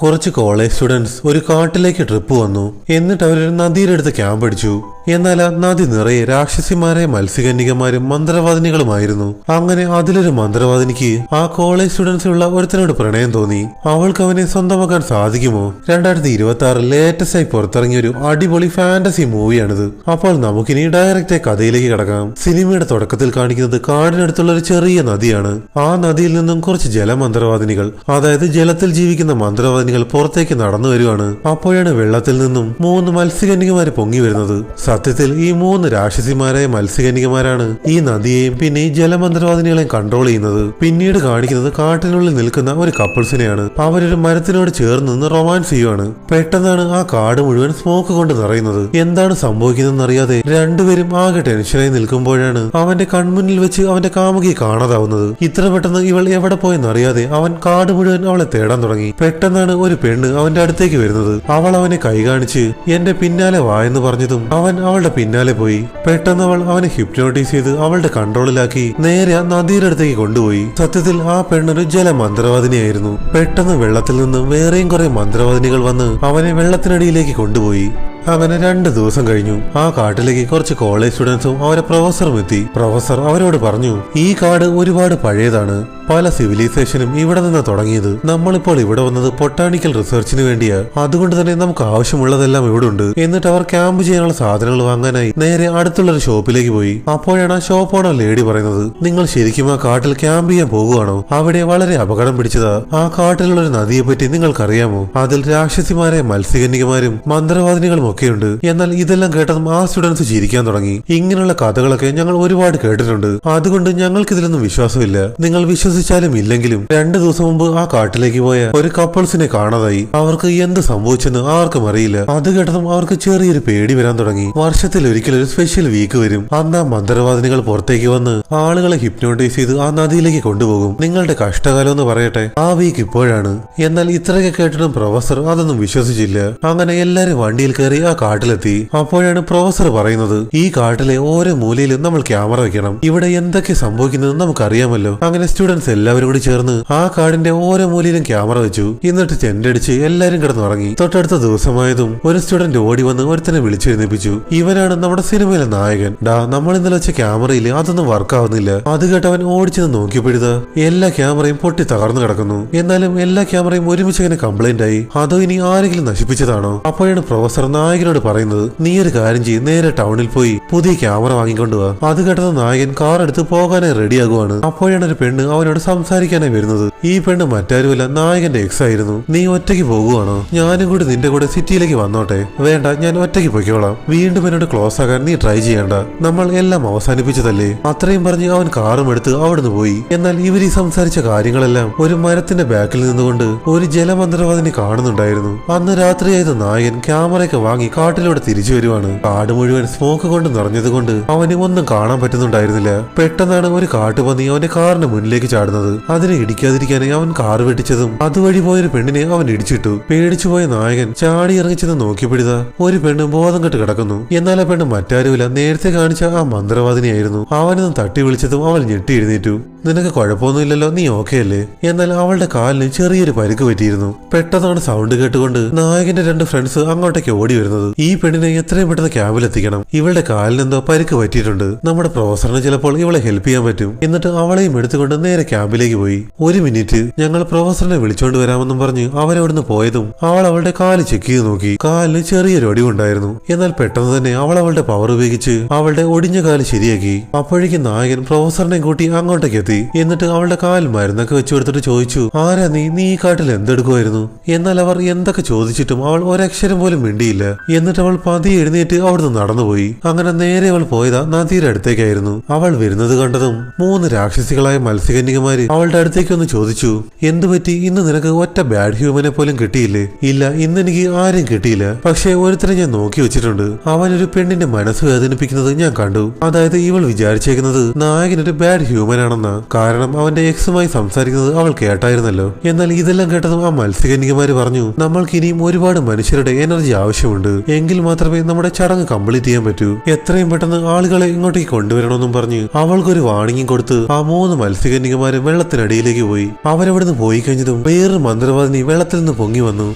കുറച്ച് college students ഒരു കാട്ടിലേക്ക് ട്രിപ്പ് വന്നു. എന്നിട്ട് അവരൊരു നദിയിലെടുത്ത് ക്യാമ്പ് അടിച്ചു. എന്നാൽ ആ നദി നിറയെ രാക്ഷസിമാരായ മത്സ്യകന്യകമാരും മന്ത്രവാദിനികളുമായിരുന്നു. അങ്ങനെ അതിലൊരു മന്ത്രവാദിനിക്ക് ആ കോളേജ് സ്റ്റുഡൻസിലുള്ള ഒരുത്തനോട് പ്രണയം തോന്നി. അവൾക്ക് അവനെ സ്വന്തമാക്കാൻ സാധിക്കുമോ? 2026 ലേറ്റസ്റ്റ് ആയി പുറത്തിറങ്ങിയ ഒരു അടിപൊളി ഫാന്റസി മൂവിയാണിത്. അപ്പോൾ നമുക്കിനി ഡയറക്റ്റ് കഥയിലേക്ക് കടക്കാം. സിനിമയുടെ തുടക്കത്തിൽ കാണിക്കുന്നത് കാടിനടുത്തുള്ള ഒരു ചെറിയ നദിയാണ്. ആ നദിയിൽ നിന്നും കുറച്ച് ജലമന്ത്രവാദിനികൾ, അതായത് ജലത്തിൽ ജീവിക്കുന്ന മന്ത്രവാദിനികൾ പുറത്തേക്ക് നടന്നു വരുവാണ്. അപ്പോഴാണ് വെള്ളത്തിൽ നിന്നും 3 മത്സ്യകന്യകമാര് പൊങ്ങി വരുന്നത്. സത്യത്തിൽ ഈ 3 രാക്ഷസിമാരായ മത്സ്യകന്യകമാരാണ് ഈ നദിയെയും പിന്നെ ഈ ജലമന്ത്രവാദിനികളെയും കൺട്രോൾ ചെയ്യുന്നത്. പിന്നീട് കാണിക്കുന്നത് കാട്ടിനുള്ളിൽ നിൽക്കുന്ന ഒരു കപ്പിൾസിനെയാണ്. അവരൊരു മരത്തിനോട് ചേർന്ന് നിന്ന് റൊമാൻസ് ചെയ്യുവാണ്. പെട്ടെന്നാണ് ആ കാട് മുഴുവൻ സ്മോക്ക് കൊണ്ട് നിറയുന്നത്. എന്താണ് സംഭവിക്കുന്നതെന്ന് അറിയാതെ രണ്ടുപേരും ആകെ ടെൻഷനായി നിൽക്കുമ്പോഴാണ് അവന്റെ കൺമുന്നിൽ വെച്ച് അവന്റെ കാമുകിയെ കാണാതാവുന്നത്. ഇത്ര പെട്ടെന്ന് ഇവൾ എവിടെ പോയെന്നറിയാതെ അവൻ കാട് മുഴുവൻ അവളെ തേടാൻ തുടങ്ങി. പെട്ടെന്നാണ് ഒരു പെണ്ണ് അവന്റെ അടുത്തേക്ക് വരുന്നത്. അവൾ അവനെ കൈ കാണിച്ച് എന്റെ പിന്നാലെ വായെന്ന് പറഞ്ഞതും അവൻ അവളുടെ പിന്നാലെ പോയി. പെട്ടെന്ന് അവൾ അവനെ ഹിപ്നോട്ടൈസ് ചെയ്ത് അവളുടെ കൺട്രോളിലാക്കി നേരെ നദിയുടെ അടുത്തേക്ക് കൊണ്ടുപോയി. സത്യത്തിൽ ആ പെണ്ണൊരു ജലമന്ത്രവാദിനിയായിരുന്നു. പെട്ടെന്ന് വെള്ളത്തിൽ നിന്ന് വേറെയും കുറെ മന്ത്രവാദിനികൾ വന്ന് അവനെ വെള്ളത്തിനടിയിലേക്ക് കൊണ്ടുപോയി. അങ്ങനെ 2 ദിവസം കഴിഞ്ഞു. ആ കാട്ടിലേക്ക് കുറച്ച് കോളേജ് സ്റ്റുഡൻസും അവരെ പ്രൊഫസറും എത്തി. പ്രൊഫസർ അവരോട് പറഞ്ഞു, ഈ കാട് ഒരുപാട് പഴയതാണ്. പല സിവിലൈസേഷനും ഇവിടെ നിന്ന് തുടങ്ങിയത്. നമ്മളിപ്പോൾ ഇവിടെ വന്നത് ബൊട്ടാണിക്കൽ റിസർച്ചിന് വേണ്ടിയാ. അതുകൊണ്ട് തന്നെ നമുക്ക് ആവശ്യമുള്ളതെല്ലാം ഇവിടെ ഉണ്ട്. എന്നിട്ട് അവർ ക്യാമ്പ് ചെയ്യാനുള്ള സാധനങ്ങൾ വാങ്ങാനായി നേരെ അടുത്തുള്ള ഒരു ഷോപ്പിലേക്ക് പോയി. അപ്പോഴാണ് ആ ഷോപ്പ് ഓണർ ലേഡി പറയുന്നത്, നിങ്ങൾ ശരിക്കും ആ കാട്ടിൽ ക്യാമ്പ് ചെയ്യാൻ പോകുവാണോ? അവിടെ വളരെ അപകടം പിടിച്ചതാ. ആ കാട്ടിലുള്ള ഒരു നദിയെ പറ്റി നിങ്ങൾക്കറിയാമോ? അതിൽ രാക്ഷസിമാരായ മത്സ്യകന്യകമാരും മന്ത്രവാദിനികളും ഒക്കെയുണ്ട്. എന്നാൽ ഇതെല്ലാം കേട്ടതും ആ സ്റ്റുഡൻസ് ചിരിക്കാൻ തുടങ്ങി. ഇങ്ങനെയുള്ള കഥകളൊക്കെ ഞങ്ങൾ ഒരുപാട് കേട്ടിട്ടുണ്ട്. അതുകൊണ്ട് ഞങ്ങൾക്ക് ഇതിലൊന്നും വിശ്വാസമില്ല. നിങ്ങൾ വിശ്വസിച്ചാലും ഇല്ലെങ്കിലും 2 ദിവസം മുമ്പ് ആ കാട്ടിലേക്ക് പോയ ഒരു കപ്പിൾസിനെ കാണാതായി. അവർക്ക് എന്ത് സംഭവിച്ചെന്ന് ആർക്കും അറിയില്ല. അത് കേട്ടതും അവർക്ക് ചെറിയൊരു പേടി വരാൻ തുടങ്ങി. വർഷത്തിൽ ഒരിക്കൽ ഒരു സ്പെഷ്യൽ വീക്ക് വരും. അന്ന് ആ മന്ത്രവാദിനികൾ പുറത്തേക്ക് വന്ന് ആളുകളെ ഹിപ്നോട്ടൈസ് ചെയ്ത് ആ നദിയിലേക്ക് കൊണ്ടുപോകും. നിങ്ങളുടെ കഷ്ടകാലം എന്ന് പറയട്ടെ, ആ വീക്ക് ഇപ്പോഴാണ്. എന്നാൽ ഇത്രയൊക്കെ കേട്ടിട്ടും പ്രൊഫസർ അതൊന്നും വിശ്വസിച്ചില്ല. അങ്ങനെ എല്ലാരും വണ്ടിയിൽ കയറി ആ കാട്ടിലെത്തി. അപ്പോഴാണ് പ്രൊഫസർ പറയുന്നത്, ഈ കാട്ടിലെ ഓരോ മൂലയിലും നമ്മൾ ക്യാമറ വെക്കണം. ഇവിടെ എന്തൊക്കെ സംഭവിക്കുന്നത് നമുക്കറിയാമല്ലോ. അങ്ങനെ സ്റ്റുഡൻസ് എല്ലാവരും കൂടി ചേർന്ന് ആ കാടിന്റെ ഓരോ മൂലയിലും ക്യാമറ വെച്ചു. എന്നിട്ട് ചെണ്ടടിച്ച് എല്ലാരും കിടന്നുറങ്ങി. തൊട്ടടുത്ത ദിവസമായതും ഒരു സ്റ്റുഡന്റ് ഓടി വന്ന് ഒരുത്തനെ വിളിച്ചെഴുന്നേപ്പിച്ചു. ഇവനാണ് നമ്മുടെ സിനിമയിലെ നായകൻ. നമ്മൾ ഇന്നലെ വെച്ച ക്യാമറയിൽ അതൊന്നും വർക്ക് ആവുന്നില്ല. അത് കേട്ടവൻ ഓടിച്ചെന്ന് നോക്കിയപ്പോഴത് എല്ലാ ക്യാമറയും പൊട്ടി തകർന്നു കിടക്കുന്നു. എന്നാലും എല്ലാ ക്യാമറയും ഒരുമിച്ച് അങ്ങനെ കംപ്ലൈന്റ് ആയി. അതോ ഇനി ആരെങ്കിലും നശിപ്പിച്ചതാണോ? അപ്പോഴാണ് പ്രൊഫസർ നായകനോട് പറയുന്നത്, നീ ഒരു കാര്യം ചെയ്ത് നേരെ ടൗണിൽ പോയി പുതിയ ക്യാമറ വാങ്ങിക്കൊണ്ടുവാ. അത് കേട്ടത് നായകൻ കാർ എടുത്ത് പോകാനായി റെഡിയാകുവാണ്. അപ്പോഴാണ് ഒരു പെണ്ണ് അവനോട് സംസാരിക്കാനായി വരുന്നത്. ഈ പെണ്ണ് മറ്റാരുമല്ല, നായകന്റെ എക്സ് ആയിരുന്നു. നീ ഒറ്റയ്ക്ക് പോകുവാണോ? ഞാനും കൂടി നിന്റെ കൂടെ സിറ്റിയിലേക്ക് വന്നോട്ടെ? വേണ്ട, ഞാൻ ഒറ്റയ്ക്ക് പൊയ്ക്കോളാം. വീണ്ടും എന്നോട് ക്ലോസ് ആകാൻ നീ ട്രൈ ചെയ്യണ്ട. നമ്മൾ എല്ലാം അവസാനിപ്പിച്ചതല്ലേ. അത്രയും പറഞ്ഞ് അവൻ കാറും എടുത്ത് അവിടുന്ന് പോയി. എന്നാൽ ഇവർ ഈ സംസാരിച്ച കാര്യങ്ങളെല്ലാം ഒരു മരത്തിന്റെ ബാക്കിൽ നിന്നുകൊണ്ട് ഒരു ജലമന്ത്രവാദിനി കാണുന്നുണ്ടായിരുന്നു. അന്ന് രാത്രിയായത് നായകൻ ക്യാമറയൊക്കെ വാങ്ങി കാട്ടിലൂടെ തിരിച്ചു വരുവാണ്. കാട് മുഴുവൻ സ്മോക്ക് കൊണ്ട് നിറഞ്ഞത് കൊണ്ട് അവന് ഒന്നും കാണാൻ പറ്റുന്നുണ്ടായിരുന്നില്ല. പെട്ടെന്നാണ് ഒരു കാട്ടുപന്നി അവന്റെ കാറിന് മുന്നിലേക്ക് ചാടുന്നത്. അതിനെ ഇടിക്കാതിരിക്കാനായി അവൻ കാർ വെട്ടിച്ചതും അതുവഴി പോയൊരു പെണ്ണിനെ അവൻ ഇടിച്ചിട്ടു. പേടിച്ചുപോയ നായകൻ ചാടി ഇറങ്ങിച്ചെന്ന് നോക്കിയപ്പോഴിതാ ഒരു പെണ്ണ് ബോധം കെട്ട് കിടക്കുന്നു. എന്നാൽ ആ പെണ്ണ് മറ്റാരുമില്ല, നേരത്തെ കാണിച്ച ആ മന്ത്രവാദിനിയായിരുന്നു. അവനൊന്ന് തട്ടി വിളിച്ചതും അവൾ ഞെട്ടി എഴുന്നേറ്റു. നിനക്ക് കുഴപ്പമൊന്നുമില്ലല്ലോ, നീ ഓക്കെ അല്ലേ? എന്നാൽ അവളുടെ കാലിന് ചെറിയൊരു പരിക്ക് പറ്റിയിരുന്നു. പെട്ടെന്നാണ് സൗണ്ട് കേട്ടുകൊണ്ട് നായകന്റെ 2 ഫ്രണ്ട്സ് അങ്ങോട്ടേക്ക് ഓടി വരുന്നത്. ഈ പെണ്ണിനെ എത്രയും പെട്ടെന്ന് ക്യാമ്പിൽ എത്തിക്കണം. ഇവളുടെ കാലിനെന്തോ പരിക്ക് പറ്റിയിട്ടുണ്ട്. നമ്മുടെ പ്രൊഫസറിന് ചിലപ്പോൾ ഇവളെ ഹെൽപ്പ് ചെയ്യാൻ പറ്റും. എന്നിട്ട് അവളെയും എടുത്തുകൊണ്ട് നേരെ ക്യാമ്പിലേക്ക് പോയി. 1 മിനിറ്റ്, ഞങ്ങൾ പ്രൊഫസറിനെ വിളിച്ചോണ്ട് വരാമെന്നും പറഞ്ഞ് അവരവിടുന്ന് പോയതും അവൾ അവളുടെ കാല് ചെക്ക് ചെയ്ത് നോക്കി. കാലിന് ചെറിയൊരു ഒടിവുണ്ടായിരുന്നു. എന്നാൽ പെട്ടെന്ന് തന്നെ അവൾ അവളുടെ പവർ ഉപയോഗിച്ച് അവളുടെ ഒടിഞ്ഞ കാല് ശരിയാക്കി. അപ്പോഴേക്കും നായകൻ പ്രൊഫസറിനെ കൂട്ടി അങ്ങോട്ടേക്ക് എത്തി. എന്നിട്ട് അവളുടെ കാൽ മരുന്നൊക്കെ വെച്ചു കൊടുത്തിട്ട് ചോദിച്ചു, ആരാ നീ ഈ കാട്ടിൽ എന്തെടുക്കുമായിരുന്നു? എന്നാൽ അവർ എന്തൊക്കെ ചോദിച്ചിട്ടും അവൾ ഒരക്ഷരം പോലും മിണ്ടിയില്ല. എന്നിട്ട് അവൾ പതിയെ എഴുന്നേറ്റ് അവിടുന്ന് നടന്നുപോയി. അങ്ങനെ നേരെ അവൾ പോയതാ നദിയുടെ അടുത്തേക്കായിരുന്നു. അവൾ വരുന്നത് കണ്ടതും 3 രാക്ഷസികളായ മത്സ്യകന്യകമാര് അവളുടെ അടുത്തേക്ക് ഒന്ന് ചോദിച്ചു, എന്തുപറ്റി? ഇന്ന് നിനക്ക് ഒറ്റ ബാഡ് ഹ്യൂമനെ പോലും കിട്ടിയില്ലേ? ഇല്ല, ഇന്ന് എനിക്ക് ആരും കിട്ടിയില്ല. പക്ഷെ ഒരുത്തരെ ഞാൻ നോക്കി വെച്ചിട്ടുണ്ട്. അവനൊരു പെണ്ണിന്റെ മനസ്സ് വേദനിപ്പിക്കുന്നത് ഞാൻ കണ്ടു. അതായത് ഇവൾ വിചാരിച്ചേക്കുന്നത് നായകനൊരു ബാഡ് ഹ്യൂമൻ ആണെന്നാ. കാരണം അവന്റെ എക്സുമായി സംസാരിക്കുന്നത് അവൾ കേട്ടായിരുന്നല്ലോ. എന്നാൽ ഇതെല്ലാം കേട്ടതും ആ മത്സ്യകന്യകമാര് പറഞ്ഞു, നമ്മൾക്ക് ഇനിയും ഒരുപാട് മനുഷ്യരുടെ എനർജി ആവശ്യമുണ്ട്. ആവശ്യമുണ്ട്. എങ്കിൽ മാത്രമേ നമ്മുടെ ചടങ്ങ് കംപ്ലീറ്റ് ചെയ്യാൻ പറ്റൂ. എത്രയും പെട്ടെന്ന് ആളുകളെ ഇങ്ങോട്ടേക്ക് കൊണ്ടുവരണമെന്നും പറഞ്ഞ് അവൾക്കൊരു വാണിംഗും കൊടുത്ത് ആ 3 മത്സ്യകന്യകമാരും വെള്ളത്തിനടിയിലേക്ക് പോയി. അവരവിടുന്ന് പോയി കഴിഞ്ഞതും വേറൊരു മന്ത്രവാദിനി വെള്ളത്തിൽ നിന്ന് പൊങ്ങി വന്നു.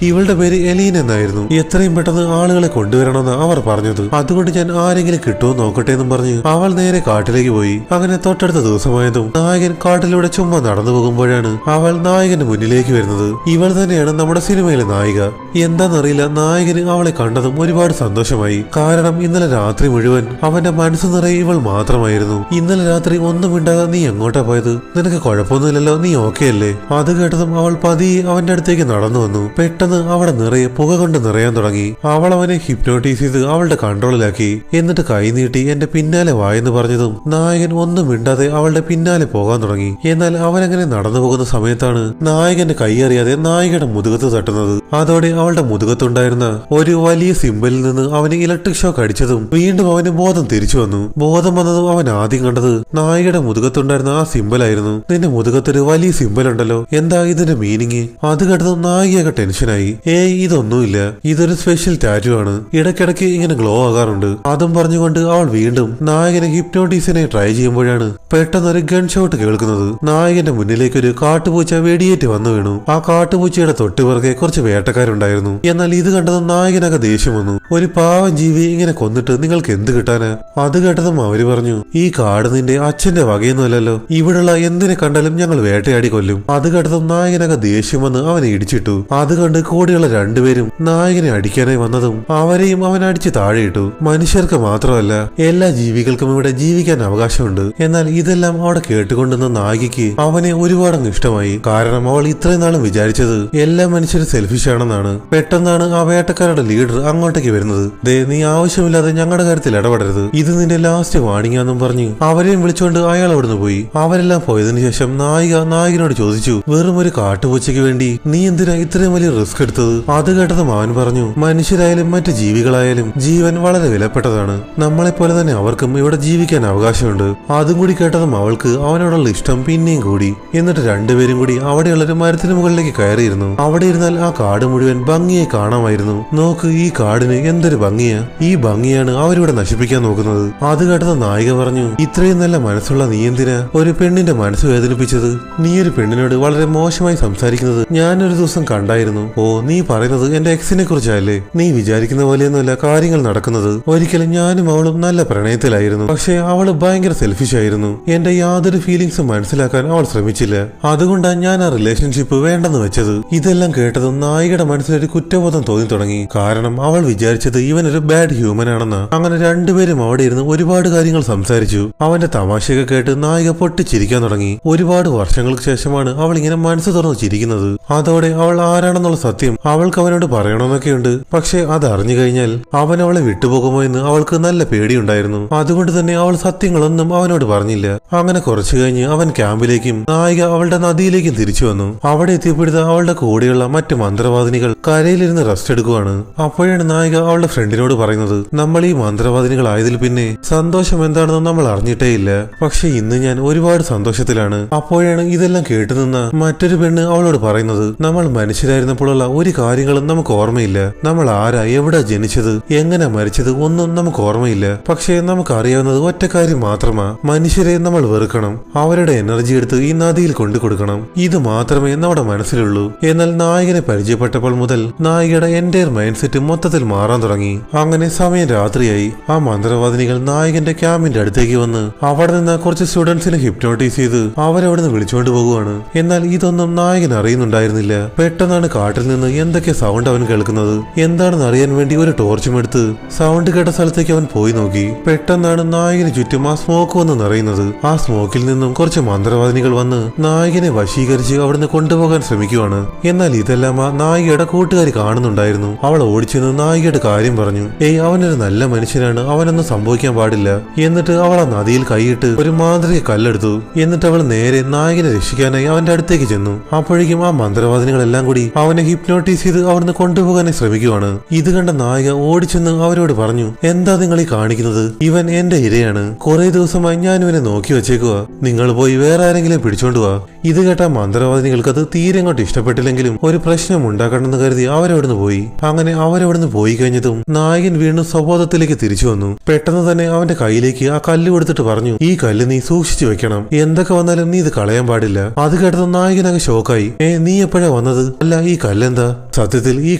ഇവളുടെ പേര് എലീൻ എന്നായിരുന്നു. എത്രയും പെട്ടെന്ന് ആളുകളെ കൊണ്ടുവരണമെന്ന് അവർ പറഞ്ഞത്. അതുകൊണ്ട് ഞാൻ ആരെങ്കിലും കിട്ടുമോ നോക്കട്ടെ എന്നും പറഞ്ഞ് അവൾ നേരെ കാട്ടിലേക്ക് പോയി. അങ്ങനെ തൊട്ടടുത്ത ദിവസമായതും നായകൻ കാട്ടിലൂടെ ചുമ്മാ നടന്നു പോകുമ്പോഴാണ് അവൾ നായകന്റെ മുന്നിലേക്ക് വരുന്നത്. ഇവൾ തന്നെയാണ് നമ്മുടെ സിനിമയിലെ നായിക. എന്താണെന്നറിയില്ല, നായകന് അവളെ കണ്ടതും ഒരുപാട് സന്തോഷമായി. കാരണം ഇന്നലെ രാത്രി മുഴുവൻ അവന്റെ മനസ്സ് നിറയെ ഇവൾ മാത്രമായിരുന്നു. ഇന്നലെ രാത്രി ഒന്നും മിണ്ടാതെ നീ എങ്ങോട്ടാ പോയത്? നിനക്ക് കുഴപ്പമൊന്നുമില്ലല്ലോ, നീ ഓക്കെ അല്ലേ? അത് കേട്ടതും അവൾ പതിയെ അവന്റെ അടുത്തേക്ക് നടന്നു വന്നു. പെട്ടെന്ന് അവിടെ നിറയെ പുക കൊണ്ട് നിറയാൻ തുടങ്ങി. അവൾ അവനെ ഹിപ്നോട്ടൈസ് ചെയ്ത് അവളുടെ കൺട്രോളിലാക്കി. എന്നിട്ട് കൈ നീട്ടി എന്റെ പിന്നാലെ വായെന്ന് പറഞ്ഞതും നായകൻ ഒന്നും മിണ്ടാതെ അവളുടെ പിന്നാലെ പോകാൻ തുടങ്ങി. എന്നാൽ അവനങ്ങനെ നടന്നു പോകുന്ന സമയത്താണ് നായകന്റെ കൈ അറിയാതെ നായികയുടെ മുതുകത്ത് തട്ടുന്നത്. അതോടെ അവളുടെ മുതുകത്തുണ്ടായിരുന്ന ഒരു വലിയ സിമ്പലിൽ നിന്ന് അവന് ഇലക്ട്രിക് ഷോക്ക് അടിച്ചതും വീണ്ടും അവന് ബോധം തിരിച്ചു വന്നു. ബോധം വന്നതും അവൻ ആദ്യം കണ്ടത് നായികയുടെ മുതുകത്തുണ്ടായിരുന്ന ആ സിമ്പലായിരുന്നു. നിന്റെ മുതുകത്തൊരു വലിയ സിമ്പൽ ഉണ്ടല്ലോ, എന്താ ഇതിന്റെ മീനിങ്? അത് കേട്ടതും നായികയൊക്കെ ടെൻഷനായി. ഏയ്, ഇതൊന്നുമില്ല, ഇതൊരു സ്പെഷ്യൽ ടാറ്റു ആണ്, ഇടയ്ക്കിടയ്ക്ക് ഇങ്ങനെ ഗ്ലോ ആകാറുണ്ട്. അതും പറഞ്ഞുകൊണ്ട് അവൾ വീണ്ടും നായകനെ ഹിപ്നോട്ടീസിനെ ട്രൈ ചെയ്യുമ്പോഴാണ് പെട്ടെന്നൊരു ഗൺ ഷോട്ട് കേൾക്കുന്നത്. നായകന്റെ മുന്നിലേക്ക് ഒരു കാട്ടുപൂച്ച വെടിയേറ്റ് വന്നു വീണു. ആ കാട്ടുപൂച്ചയുടെ തൊട്ടുപിറകെ കുറച്ച് വേട്ടക്കാരുണ്ടായിരുന്നു. എന്നാൽ ഇത് കണ്ടതും നായകനൊക്കെ ദേഷ്യം വന്നു. ഒരു പാവം ജീവി ഇങ്ങനെ കൊന്നിട്ട് നിങ്ങൾക്ക് എന്ത് കിട്ടാനാ? അത് കേട്ടതും അവര് പറഞ്ഞു, ഈ കാട് നിന്റെ അച്ഛന്റെ വകയൊന്നുമല്ലല്ലോ, ഇവിടുള്ള എന്തിനെ കണ്ടാലും ഞങ്ങൾ വേട്ടയാടി കൊല്ലും. അത് കേട്ടതും നായകനൊക്കെ ദേഷ്യം വന്ന് അവനെ ഇടിച്ചിട്ടു. അത് കണ്ട് കൂടെയുള്ള രണ്ടുപേരും നായകനെ അടിക്കാനായി വന്നതും അവരെയും അവൻ അടിച്ച് താഴെയിട്ടു. മനുഷ്യർക്ക് മാത്രമല്ല എല്ലാ ജീവികൾക്കും ഇവിടെ ജീവിക്കാൻ അവകാശമുണ്ട്. എന്നാൽ ഇതെല്ലാം അവിടെ കേട്ടുകൊണ്ടുന്ന നായികയ്ക്ക് അവനെ ഒരുപാടങ്ങ് ഇഷ്ടമായി. കാരണം അവൾ ഇത്രയും നാളും വിചാരിച്ചത് എല്ലാ മനുഷ്യരും സെൽഫിഷ് ആണെന്നാണ്. പെട്ടെന്നാണ് ആ വേട്ടക്കാരുടെ ലീഡർ അങ്ങോട്ടേക്ക് വരുന്നത്. ദേ, നീ ആവശ്യമില്ലാതെ ഞങ്ങളുടെ കാര്യത്തിൽ ഇടപെടരുത്, ഇത് നിന്റെ ലാസ്റ്റ് വാണിംഗ് ആണെന്നും പറഞ്ഞ് അവരെയും വിളിച്ചുകൊണ്ട് അയാൾ അവിടുന്ന് പോയി. അവരെല്ലാം പോയതിനു ശേഷം നായകനോട് ചോദിച്ചു, വെറും ഒരു കാട്ടുപൂച്ചയ്ക്ക് വേണ്ടി നീ എന്തിനാ ഇത്രയും വലിയ റിസ്ക് എടുത്തത്? അത് കേട്ടതും അവൻ പറഞ്ഞു, മനുഷ്യരായാലും മറ്റു ജീവികളായാലും ജീവൻ വളരെ വിലപ്പെട്ടതാണ്. നമ്മളെപ്പോലെ തന്നെ അവർക്കും ഇവിടെ ജീവിക്കാൻ അവകാശമുണ്ട്. അതും കൂടി കേട്ടതും അവൾക്ക് അവനോടുള്ള ഇഷ്ടം പിന്നെയും കൂടി. എന്നിട്ട് രണ്ടുപേരും കൂടി അവിടെയുള്ളൊരു മരത്തിന് മുകളിലേക്ക് കയറിയിരുന്നു. അവിടെ ഇരുന്നാൽ ആ കാട് മുഴുവൻ ഭംഗിയായി കാണാമായിരുന്നു. നോക്ക്, ഈ കാടിന് എന്തൊരു ഭംഗിയാ, ഈ ഭംഗിയാണ് അവരിവിടെ നശിപ്പിക്കാൻ നോക്കുന്നത്. അത് കേട്ടത് നായിക പറഞ്ഞു, ഇത്രയും നല്ല മനസ്സുള്ള നീ എന്തിനാ ഒരു പെണ്ണിന്റെ മനസ്സ് വേദനിപ്പിച്ചത്? നീ ഒരു പെണ്ണിനോട് വളരെ മോശമായി സംസാരിക്കുന്നത് ഞാനൊരു ദിവസം കണ്ടായിരുന്നു. ഓ, നീ പറയുന്നത് എന്റെ എക്സിനെ കുറിച്ചല്ലേ? നീ വിചാരിക്കുന്ന പോലെയൊന്നുമല്ല കാര്യങ്ങൾ നടക്കുന്നത്. ഒരിക്കലും ഞാനും അവളും നല്ല പ്രണയത്തിലായിരുന്നു. പക്ഷെ അവള് ഭയങ്കര സെൽഫിഷ് ആയിരുന്നു. എന്റെ യാതൊരു ഫീലിങ്സും മനസ്സിലാക്കാൻ അവൾ ശ്രമിച്ചില്ല. അതുകൊണ്ടാണ് ഞാൻ ആ റിലേഷൻഷിപ്പ് വേണ്ടെന്ന് വെച്ചത്. ഇതെല്ലാം കേട്ടതും നായികയുടെ മനസ്സിലൊരു കുറ്റബോധം തോന്നി തുടങ്ങി. കാരണം അവൾ വിചാരിച്ചത് ഇവനൊരു ബാഡ് ഹ്യൂമൻ ആണെന്ന്. അങ്ങനെ രണ്ടുപേരും അവിടെ ഇരുന്ന് ഒരുപാട് കാര്യങ്ങൾ സംസാരിച്ചു. അവന്റെ തമാശയൊക്കെ കേട്ട് നായിക പൊട്ടിച്ചിരിക്കാൻ തുടങ്ങി. ഒരുപാട് വർഷങ്ങൾക്ക് ശേഷമാണ് അവൾ ഇങ്ങനെ മനസ്സ് തുറന്ന് ചിരിക്കുന്നത്. അതോടെ അവൾ ആരാണെന്നുള്ള സത്യം അവൾക്ക് അവനോട് പറയണമെന്നൊക്കെയുണ്ട്. പക്ഷെ അത് അറിഞ്ഞു കഴിഞ്ഞാൽ അവൻ അവളെ വിട്ടുപോകുമോ എന്ന് അവൾക്ക് നല്ല പേടിയുണ്ടായിരുന്നു. അതുകൊണ്ട് തന്നെ അവൾ സത്യങ്ങളൊന്നും അവനോട് പറഞ്ഞില്ല. അങ്ങനെ കുറച്ചു കഴിഞ്ഞ് അവൻ ക്യാമ്പിലേക്കും നായിക അവളുടെ നദിയിലേക്കും തിരിച്ചു വന്നു. അവിടെ എത്തിയപ്പോഴത്തെ അവളുടെ കൂടെയുള്ള മറ്റു മന്ത്രവാദിനികൾ കരയിലിരുന്ന് റെസ്റ്റ് എടുക്കുവാണ്. അപ്പോഴാണ് നായിക അവളുടെ ഫ്രണ്ടിനോട് പറയുന്നത്, നമ്മൾ ഈ മന്ത്രവാദിനികളായതിൽ പിന്നെ സന്തോഷം എന്താണെന്ന് നമ്മൾ അറിഞ്ഞിട്ടേ ഇല്ല. പക്ഷെ ഇന്ന് ഞാൻ ഒരുപാട് സന്തോഷത്തിലാണ്. അപ്പോഴാണ് ഇതെല്ലാം കേട്ടുനിന്ന മറ്റൊരു പെണ്ണ് അവളോട് പറയുന്നത്, നമ്മൾ മനുഷ്യരായിരുന്നപ്പോഴുള്ള ഒരു കാര്യങ്ങളും നമുക്ക് ഓർമ്മയില്ല. നമ്മൾ ആരാ, എവിടെ ജനിച്ചത്, എങ്ങനെ മരിച്ചത് ഒന്നും നമുക്ക് ഓർമ്മയില്ല. പക്ഷേ നമുക്കറിയാവുന്നത് ഒറ്റ കാര്യം മാത്രമാ, മനുഷ്യരെ നമ്മൾ വെറുക്കണം, അവരുടെ എനർജി എടുത്ത് ഈ നദിയിൽ കൊണ്ടു കൊടുക്കണം. ഇത് മാത്രമേ നമ്മുടെ മനസ്സിലുള്ളൂ. എന്നാൽ നായകനെ പരിചയപ്പെട്ടപ്പോൾ മുതൽ നായികയുടെ എൻ്റയർ മൈൻഡ് സെറ്റ് മൊത്തത്തിൽ മാറാൻ തുടങ്ങി. അങ്ങനെ സമയം രാത്രിയായി. ആ മന്ത്രവാദിനികൾ നായകന്റെ ക്യാമ്പിന്റെ അടുത്തേക്ക് വന്ന് അവിടെ നിന്ന് കുറച്ച് സ്റ്റുഡൻസിനെ ഹിപ്നോട്ടൈസ് ചെയ്ത് അവരവിടെ നിന്ന് വിളിച്ചുകൊണ്ട് പോകുവാണ്. എന്നാൽ ഇതൊന്നും നായകൻ അറിയുന്നുണ്ടായിരുന്നില്ല. പെട്ടെന്നാണ് കാട്ടിൽ നിന്ന് എന്തൊക്കെ സൗണ്ട് അവൻ കേൾക്കുന്നത്. എന്താണെന്ന് അറിയാൻ വേണ്ടി ഒരു ടോർച്ചും എടുത്ത് സൗണ്ട് കേട്ട സ്ഥലത്തേക്ക് അവൻ പോയി നോക്കി. പെട്ടെന്നാണ് നായകന് ചുറ്റും ആ സ്മോക്ക് വന്ന് നിറയുന്നത്. ആ സ്മോക്കിൽ നിന്നും കുറച്ച് മന്ത്രവാദിനികൾ വന്ന് നായകനെ വശീകരിച്ച് അവിടുന്ന് കൊണ്ടുപോകാൻ ശ്രമിക്കുവാണ്. എന്നാൽ ഇതെല്ലാം ആ നായികയുടെ കൂട്ടുകാരി കാണുന്നുണ്ടായിരുന്നു. അവൾ ഓടിച്ചെന്ന് നായികയുടെ കാര്യം പറഞ്ഞു. ഏയ്, അവനൊരു നല്ല മനുഷ്യനാണ്, അവനൊന്നും സംഭവിക്കാൻ പാടില്ല. എന്നിട്ട് അവൾ ആ നദിയിൽ കൈയിട്ട് ഒരു മാന്ത്രിക കല്ലെടുത്തു. എന്നിട്ട് അവൾ നേരെ നായകനെ രക്ഷിക്കാനായി അവന്റെ അടുത്തേക്ക് ചെന്നു. അപ്പോഴേക്കും ആ മന്ത്രവാദിനികളെല്ലാം കൂടി അവനെ ഹിപ്നോട്ടൈസ് ചെയ്ത് അവിടുന്ന് കൊണ്ടുപോകാനായി ശ്രമിക്കുവാണ്. ഇത് കണ്ട നായിക ഓടിച്ചെന്ന് അവരോട് പറഞ്ഞു, എന്താ നിങ്ങൾ ഈ കാണിക്കുന്നത്? ഇവൻ എന്റെ ഇരയാണ്. കുറെ ദിവസമായി ഞാൻ ഇവനെ നോക്കി വെച്ചേക്കുക. നിങ്ങൾ പോയി വേറെ ആരെങ്കിലും പിടിച്ചോണ്ട് വാ. ഇത് കേട്ട മന്ത്രവാദിനികൾക്ക് അത് തീരെ അങ്ങോട്ട് ഇഷ്ടപ്പെട്ടില്ലെങ്കിലും ഒരു പ്രശ്നം ഉണ്ടാക്കണമെന്ന് കരുതി അവരവിടുന്ന് പോയി. അങ്ങനെ അവരവിടുന്ന് അവിടുന്ന് പോയി കഴിഞ്ഞതും നായകൻ വീണ്ടും സ്വബോധത്തിലേക്ക് തിരിച്ചു വന്നു. പെട്ടെന്ന് തന്നെ അവന്റെ കയ്യിലേക്ക് ആ കല്ല് കൊടുത്തിട്ട് പറഞ്ഞു, ഈ കല്ല് നീ സൂക്ഷിച്ചു വെക്കണം, എന്തൊക്കെ വന്നാലും നീ ഇത് കളയാൻ പാടില്ല. അത് കേട്ടതും നായകനാകെ ഷോക്കായി. നീ എപ്പോഴാ വന്നത്? അല്ല, ഈ കല്ലെന്താ? സത്യത്തിൽ ഈ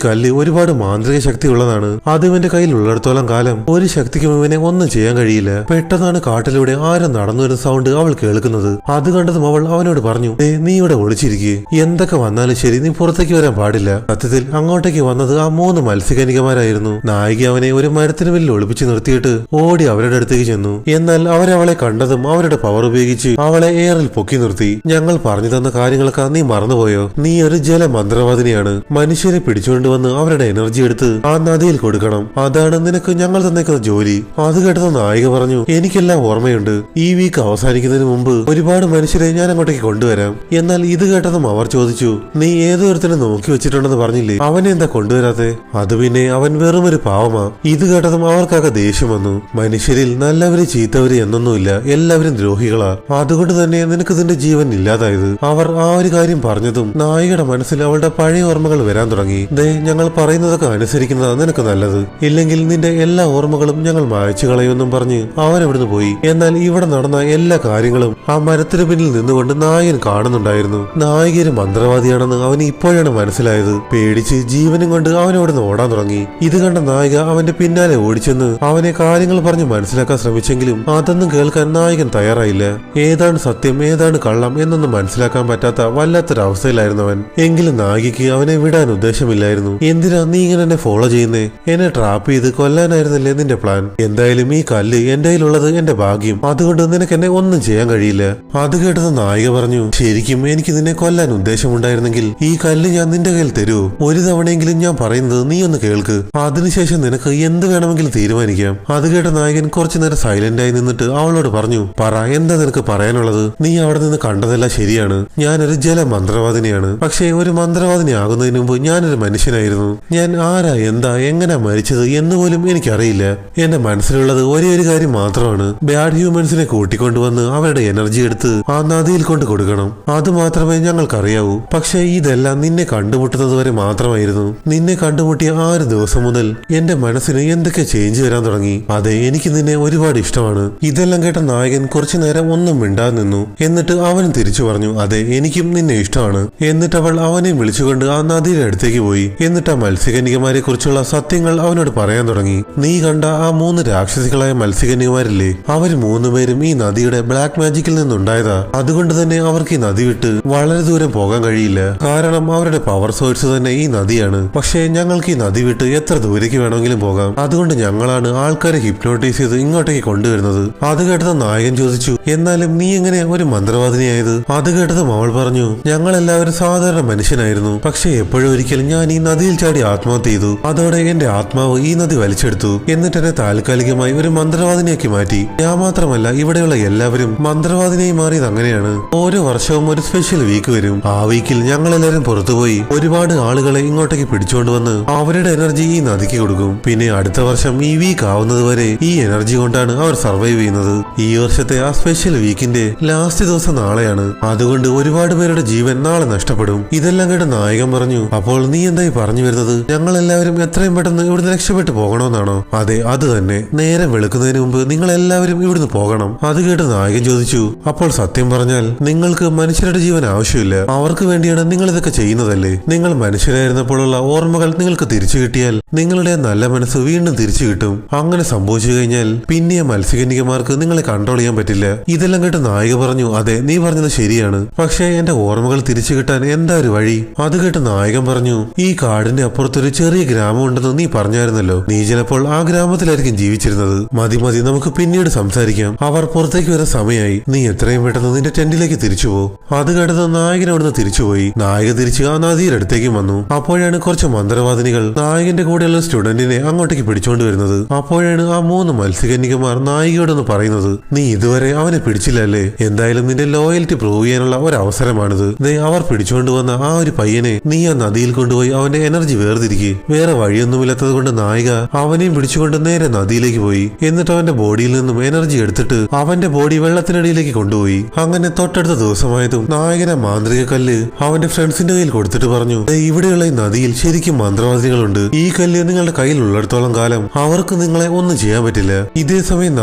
കല്ല് ഒരുപാട് മാന്ത്രിക ശക്തി ഉള്ളതാണ്. അത് ഇവന്റെ കയ്യിൽ ഉള്ളിടത്തോളം കാലം ഒരു ശക്തിക്കും ഇവനെ ഒന്നും ചെയ്യാൻ കഴിയില്ല. പെട്ടെന്നാണ് കാട്ടിലൂടെ ആരും നടന്നു വരുന്ന സൗണ്ട് അവൾ കേൾക്കുന്നത്. അത് കണ്ടതും അവൾ അവനോട് പറഞ്ഞു, നീ ഇവിടെ ഒളിച്ചിരിക്കുക, എന്തൊക്കെ വന്നാലും ശരി നീ പുറത്തേക്ക് വരാൻ പാടില്ല. സത്യത്തിൽ അങ്ങോട്ടേക്ക് വന്നത് ആ 3 മത്സ്യകന്യകമാരായിരുന്നു. നായിക അവനെ ഒരു മരത്തിന് മേലിൽ ഒളിപ്പിച്ച് നിർത്തിയിട്ട് ഓടി അവരുടെ അടുത്തേക്ക് ചെന്നു. എന്നാൽ അവരവളെ കണ്ടതും അവരുടെ പവർ ഉപയോഗിച്ച് അവളെ എയറിൽ പൊക്കി നിർത്തി. ഞങ്ങൾ പറഞ്ഞു തന്ന കാര്യങ്ങളൊക്കെ നീ മറന്നുപോയോ? നീ ഒരു ജലമന്ത്രവാദിനിയാണ്. മനുഷ്യരെ പിടിച്ചുകൊണ്ടുവന്ന് അവരുടെ എനർജി എടുത്ത് ആ നദിയിൽ കൊടുക്കണം. അതാണ് നിനക്ക് ഞങ്ങൾ തന്നേക്കുന്ന ജോലി. അത് കേട്ടത് നായിക പറഞ്ഞു, എനിക്കെല്ലാം ഓർമ്മയുണ്ട്. ഈ വീക്ക് അവസാനിക്കുന്നതിന് മുമ്പ് ഒരുപാട് മനുഷ്യരെ ഞാൻ അങ്ങോട്ടേക്ക് കൊണ്ടുവരാം. എന്നാൽ ഇത് കേട്ടതും അവർ ചോദിച്ചു, നീ ഏതൊരുത്തനെ നോക്കി വെച്ചിട്ടുണ്ടെന്ന് പറഞ്ഞില്ലേ, അവനെ എന്താ കൊണ്ടുവരാത്തെ? അത് പിന്നെ അവൻ വെറും ഒരു പാവമാ. ഇത് കേട്ടതും അവർക്കാകെ ദേഷ്യം വന്നു. മനുഷ്യരിൽ നല്ലവര് ചീത്തവര് എന്നൊന്നുമില്ല, എല്ലാവരും ദ്രോഹികളാ. അതുകൊണ്ട് തന്നെ നിനക്ക് ഇതിന്റെ ജീവൻ ഇല്ലാതായത്. അവർ ആ ഒരു കാര്യം പറഞ്ഞതും നായികയുടെ മനസ്സിൽ അവളുടെ പഴയ ഓർമ്മകൾ വരാൻ തുടങ്ങി. ഞങ്ങൾ പറയുന്നതൊക്കെ അനുസരിക്കുന്നതാ നിനക്ക് നല്ലത്, ഇല്ലെങ്കിൽ നിന്റെ എല്ലാ ഓർമ്മകളും ഞങ്ങൾ മായച്ചു കളയുമെന്നും പറഞ്ഞ് അവൻ അവിടുന്ന് പോയി. എന്നാൽ ഇവിടെ നടന്ന എല്ലാ കാര്യങ്ങളും ആ മരത്തിന് പിന്നിൽ നിന്നുകൊണ്ട് നായകൻ കാണുന്നുണ്ടായിരുന്നു. നായികര് മന്ത്രവാദിയാണെന്ന് അവന് ഇപ്പോഴാണ് മനസ്സിലായത്. പേടിച്ച് ജീവനും കൊണ്ട് അവൻ അവിടുന്ന് ഓടാൻ തുടങ്ങി. ഇത് കണ്ട നായിക അവന്റെ പിന്നാലെ ഓടിച്ചെന്ന് അവനെ കാര്യങ്ങൾ പറഞ്ഞ് മനസ്സിലാക്കാൻ ശ്രമിച്ചെങ്കിലും അതൊന്നും കേൾക്കാൻ നായകൻ തയ്യാറായില്ല. ഏതാണ് സത്യം ഏതാണ് കള്ളം എന്നൊന്നും മനസ്സിലാക്കാൻ പറ്റാത്ത വല്ലാത്തൊരവസ്ഥയിലായിരുന്നു അവൻ. എങ്കിലും നായികയ്ക്ക് അവനെ വിടാൻ ഉദ്ദേശമില്ലായിരുന്നു. എന്തിനാ നീ ഇങ്ങനെ എന്നെ ഫോളോ ചെയ്യുന്നേ? എന്നെ ട്രാപ്പ് ചെയ്ത് കൊല്ലാനായിരുന്നല്ലേ നിന്റെ പ്ലാൻ? എന്തായാലും ഈ കല്ല് എന്റെ കയ്യിലുള്ളത് എന്റെ ഭാഗ്യം, അതുകൊണ്ട് നിനക്ക് എന്നെ ഒന്നും ചെയ്യാൻ കഴിയില്ല. അത് കേട്ടത് നായിക പറഞ്ഞു, ശരിക്കും എനിക്ക് നിന്നെ കൊല്ലാൻ ഉദ്ദേശമുണ്ടായിരുന്നെങ്കിൽ ഈ കല്ല് ഞാൻ നിന്റെ കയ്യിൽ തരൂ. ഒരു തവണയെങ്കിലും ഞാൻ പറയുന്നത് നീ ഒന്ന് കേൾക്ക്, അതിനുശേഷം നിനക്ക് എന്ത് വേണമെങ്കിലും തീരുമാനിക്കാം. അത് കേട്ട നായകൻ കുറച്ചു നേരം സൈലന്റ് ആയി നിന്നിട്ട് അവളോട് പറഞ്ഞു, പറ, എന്താ നിനക്ക് പറയാനുള്ളത്? നീ അവിടെ നിന്ന് കണ്ടതെല്ലാം ശരിയാണ്. ഞാനൊരു ജലമന്ത്രവാദിനിയാണ്. പക്ഷേ ഒരു മന്ത്രവാദിനി ആകുന്നതിന് മുമ്പ് ഞാനൊരു മനുഷ്യനായിരുന്നു. ഞാൻ ആരാ, എന്താ, എങ്ങനെ മരിച്ചത് എന്നുപോലും എനിക്കറിയില്ല. എന്റെ മനസ്സിലുള്ളത് ഒരേ ഒരു കാര്യം മാത്രമാണ്, ബാഡ് ഹ്യൂമൻസിനെ കൂട്ടിക്കൊണ്ടുവന്ന് അവരുടെ എനർജി എടുത്ത് ആ നദിയിൽ കൊണ്ട് കൊടുക്കണം. അത് മാത്രമേ ഞങ്ങൾക്കറിയാവൂ. പക്ഷേ ഇതെല്ലാം നിന്നെ കണ്ടുമുട്ടുന്നത് വരെ മാത്രമായിരുന്നു. നിന്നെ കണ്ടുമുട്ടിയ ആ ഒരു ദിവസം മുതൽ എന്റെ മനസ്സിന് എന്തൊക്കെ ചേഞ്ച് വരാൻ തുടങ്ങി. അതെ, എനിക്ക് നിന്നെ ഒരുപാട് ഇഷ്ടമാണ്. ഇതെല്ലാം കേട്ട നായകൻ കുറച്ചു നേരം ഒന്നും മിണ്ടാതെ നിന്നു. എന്നിട്ട് അവനും തിരിച്ചു പറഞ്ഞു, അതെ, എനിക്കും നിന്നെ ഇഷ്ടമാണ്. എന്നിട്ട് അവൾ അവനെ വിളിച്ചുകൊണ്ട് ആ നദിയുടെ അടുത്തേക്ക് പോയി. എന്നിട്ട് ആ മത്സ്യകന്യകമാരെ കുറിച്ചുള്ള സത്യങ്ങൾ അവനോട് പറയാൻ തുടങ്ങി. നീ കണ്ട ആ 3 രാക്ഷസികളായ മത്സ്യകന്യകമാരില്ലേ, അവര് 3 പേരും ഈ നദിയുടെ ബ്ലാക്ക് മാജിക്കിൽ നിന്നുണ്ടായതാ. അതുകൊണ്ട് തന്നെ അവർക്ക് ഈ നദി വിട്ട് വളരെ ദൂരം പോകാൻ കഴിയില്ല. കാരണം അവരുടെ പവർ സോഴ്സ് തന്നെ ഈ നദിയാണ്. പക്ഷേ ഞങ്ങൾക്ക് ഈ നദി വിട്ട് എത്ര ദൂരേക്ക് വേണമെങ്കിലും പോകാം. അതുകൊണ്ട് ഞങ്ങളാണ് ആൾക്കാരെ ഹിപ്നോട്ടൈസ് ചെയ്ത് ഇങ്ങോട്ടേക്ക് കൊണ്ടുവരുന്നത്. അത് കേട്ടത് നായകൻ ചോദിച്ചു, എന്നാലും നീ എങ്ങനെ ഒരു മന്ത്രവാദിനിയായത്? അത് കേട്ടതും അവൾ പറഞ്ഞു, ഞങ്ങളെല്ലാവരും സാധാരണ മനുഷ്യനായിരുന്നു. പക്ഷെ എപ്പോഴും ഒരിക്കലും ഞാൻ ഈ നദിയിൽ ചാടി ആത്മഹത്യ ചെയ്തു. അതോടെ എന്റെ ആത്മാവ് ഈ നദി വലിച്ചെടുത്തു. എന്നിട്ട് എന്നെ താൽക്കാലികമായി ഒരു മന്ത്രവാദിനിയാക്കി മാറ്റി. ഞാൻ മാത്രമല്ല, ഇവിടെയുള്ള എല്ലാവരും മന്ത്രവാദിനിയായി മാറിയത് അങ്ങനെയാണ്. ഓരോ വർഷവും ഒരു സ്പെഷ്യൽ വീക്ക് വരും. ആ വീക്കിൽ ഞങ്ങളെല്ലാവരും പുറത്തുപോയി ഒരുപാട് ആളുകളെ ഇങ്ങോട്ടേക്ക് പിടിച്ചുകൊണ്ടുവന്ന് അവരുടെ എനർജി ഈ നദിക്ക് കൊടുക്കും. പിന്നെ അടുത്ത വർഷം ഈ വീക്ക് ആവുന്നത് വരെ ഈ എനർജി കൊണ്ടാണ് അവർ സർവൈവ് ചെയ്യുന്നത്. ഈ വർഷത്തെ ആ സ്പെഷ്യൽ വീക്കിന്റെ ലാസ്റ്റ് ദിവസം നാളെയാണ്. അതുകൊണ്ട് ഒരുപാട് പേരുടെ ജീവൻ നാളെ നഷ്ടപ്പെടും. ഇതെല്ലാം കേട്ട് നായകൻ പറഞ്ഞു, അപ്പോൾ നീ എന്തായി പറഞ്ഞു വരുന്നത്? ഞങ്ങളെല്ലാവരും എത്രയും പെട്ടെന്ന് ഇവിടുന്ന് രക്ഷപ്പെട്ടു പോകണമെന്നാണോ? അതെ, അത് തന്നെ. നേരം വെളുക്കുന്നതിന് മുമ്പ് നിങ്ങൾ എല്ലാവരും ഇവിടുന്ന് പോകണം. അത് കേട്ട് നായകൻ ചോദിച്ചു, അപ്പോൾ സത്യം പറഞ്ഞാൽ നിങ്ങൾക്ക് മനുഷ്യരുടെ ജീവൻ ആവശ്യമില്ല. അവർക്ക് വേണ്ടിയാണ് നിങ്ങൾ ഇതൊക്കെ ചെയ്യുന്നതല്ലേ? നിങ്ങൾ മനുഷ്യരായിരുന്നപ്പോഴുള്ള ഓർമ്മകൾ നിങ്ങൾക്ക് തിരിച്ചു കിട്ടിയാൽ നിങ്ങളുടെ നല്ല മനസ്സ് വീണ്ടും തിരിച്ചു കിട്ടും. അങ്ങനെ സംഭവിച്ചു കഴിഞ്ഞാൽ പിന്നെ മത്സ്യകന്യകമാർക്ക് നിങ്ങളെ കൺട്രോൾ ചെയ്യാൻ പറ്റില്ല. ഇതെല്ലാം കേട്ട് നായിക പറഞ്ഞു, അതെ, നീ പറഞ്ഞത് ശരിയാണ്. പക്ഷേ എന്റെ ഓർമ്മകൾ തിരിച്ചു കിട്ടാൻ എന്താ ഒരു വഴി? അത് കേട്ട് നായകൻ പറഞ്ഞു, ഈ കാടിന്റെ അപ്പുറത്തൊരു ചെറിയ ഗ്രാമം ഉണ്ടെന്ന് നീ പറഞ്ഞായിരുന്നല്ലോ. നീ ചിലപ്പോൾ ആ ഗ്രാമത്തിലായിരിക്കും ജീവിച്ചിരുന്നത്. മതി, നമുക്ക് പിന്നീട് സംസാരിക്കാം. അവർ പുറത്തേക്ക് വരാൻ സമയമായി. നീ എത്രയും പെട്ടെന്ന് നിന്റെ ടെന്റിലേക്ക് തിരിച്ചു പോ. അത് കേട്ടത് നായകൻ അവിടുന്ന് തിരിച്ചുപോയി. നായിക തിരിച്ച് ആ നദിയുടെ അടുത്തേക്ക് വന്നു. അപ്പോഴാണ് കുറച്ച് മന്ത്രവാദിനികൾ നായകന്റെ കൂടെയുള്ള സ്റ്റുഡന്റിനെ അങ്ങോട്ടേക്ക് പിടിച്ചുകൊണ്ട് വരുന്നത്. അപ്പോഴാണ് ആ 3 മത്സ്യകന്യകമാർ നായികയോടൊന്ന് പറയുന്നത്, നീ ഇതുവരെ അവനെ പിടിച്ചില്ലല്ലേ? എന്തായാലും നിന്റെ ലോയൽറ്റി പ്രൂവ് ചെയ്യാനുള്ള ഒരു അവസരമാണിത്. അവർ പിടിച്ചുകൊണ്ട് വന്ന ആ ഒരു പയ്യനെ നീ ആ നദിയിൽ കൊണ്ടുപോയി അവന്റെ എനർജി വേർതിരിക്കുക. വേറെ വഴിയൊന്നുമില്ലാത്തത് കൊണ്ട് നായിക അവനെയും പിടിച്ചുകൊണ്ട് നേരെ നദിയിലേക്ക് പോയി. എന്നിട്ട് അവന്റെ ബോഡിയിൽ നിന്നും എനർജി എടുത്തിട്ട് അവന്റെ ബോഡി വെള്ളത്തിനടിയിലേക്ക് കൊണ്ടുപോയി. അങ്ങനെ തൊട്ടടുത്ത ദിവസമായതും നായകനെ മാന്ത്രിക കല്ല് അവന്റെ ഫ്രണ്ട്സിന്റെ കയ്യിൽ കൊടുത്തിട്ട് പറഞ്ഞു, ഇവിടെയുള്ള ഈ നദിയിൽ ശരിക്കും മന്ത്രവാദികളുണ്ട്. ഈ കല്ല് നിങ്ങളുടെ കയ്യിൽ ഉള്ളിടത്തോളം കാലം അവർക്ക് നിങ്ങളെ ഒന്നും ചെയ്യാൻ പറ്റില്ല. ഇതേ സമയം